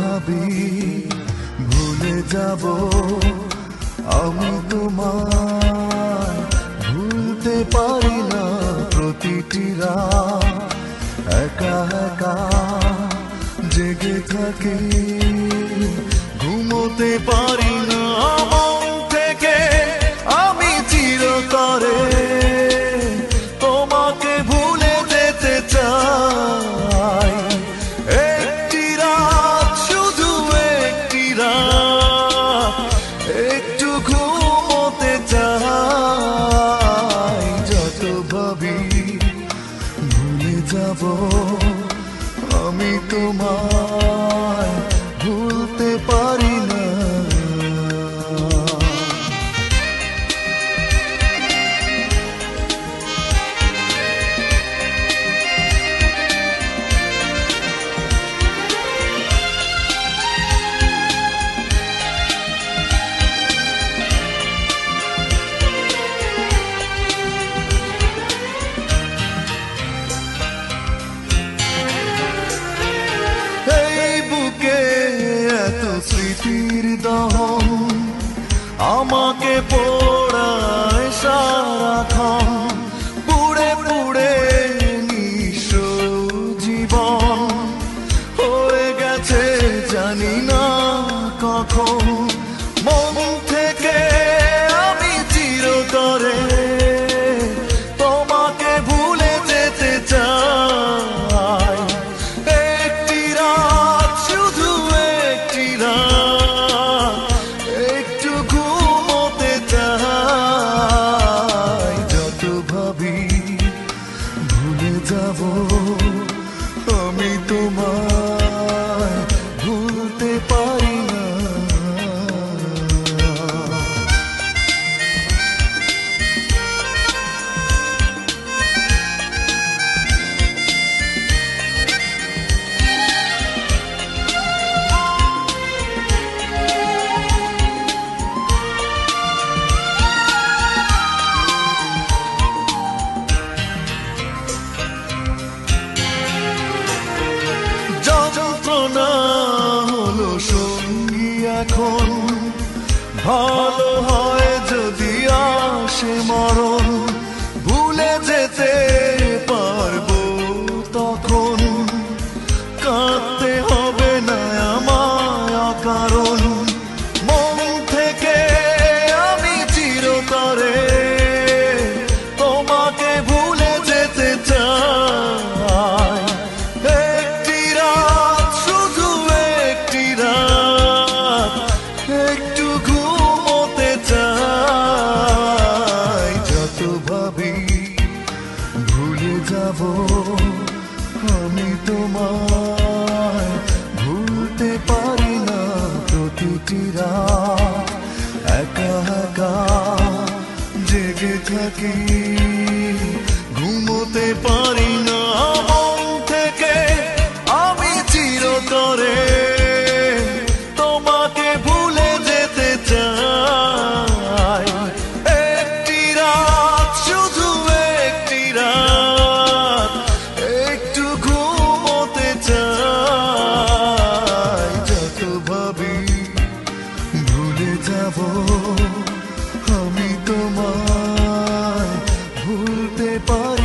ভাবি ভুলে যাব আমি তোমায় ভুলতে পারি না প্রতিটি রাত একা একা জেগে থাকি ঘুমোতে পারি না মন থেকে আমি চিরতরে তোমাকে ভুলে যেতে চাই একটি রাত শুধু একটি রাত একটু ঘুমোতে চাই যত ভাবি ভুলে যাব আমি তোমায় ভুলতে পারি না স্মৃতির দহন আমাকে পোড়ায় সারাক্ষণ পুড়ে পুড়ে নিঃস্ব জীবন হয়ে গেছে জানি না কখন মন থেকে আমি চিরতরে তোমাকে ভুলে যেতে চাই একটি রাত শুধু একটি রাত একটু ঘুমোতে চাই যত ভাবি ভুলে যাব আমি তোমায় ভুলতে পারি না যন্ত্রণা হলো সঙ্গী এখন ভালো হয় যদি আসে মরণ ভুলে যেতে পারবো তখন কাঁদতে হবে না আমায় অকারণ মন থেকে আমি চিরতরে তোমাকে ভুলে যেতে চাই একটি রাত শুধু একটি রাত একটু ঘুমোতে চাই যত ভাবি ভুলে যাব আমি তোমায় ভুলতে পারি না প্রতিটি রাত একা একা জেগে থাকি ঘুমোতে পারি না মন থেকে আমি চিরতরে তোমাকে ভুলে যেতে চাই একটি রাত শুধু একটি রাত একটু ঘুমোতে চাই যত ভাবি ভুলে যাব আমি তোমায় ভুলতে পারি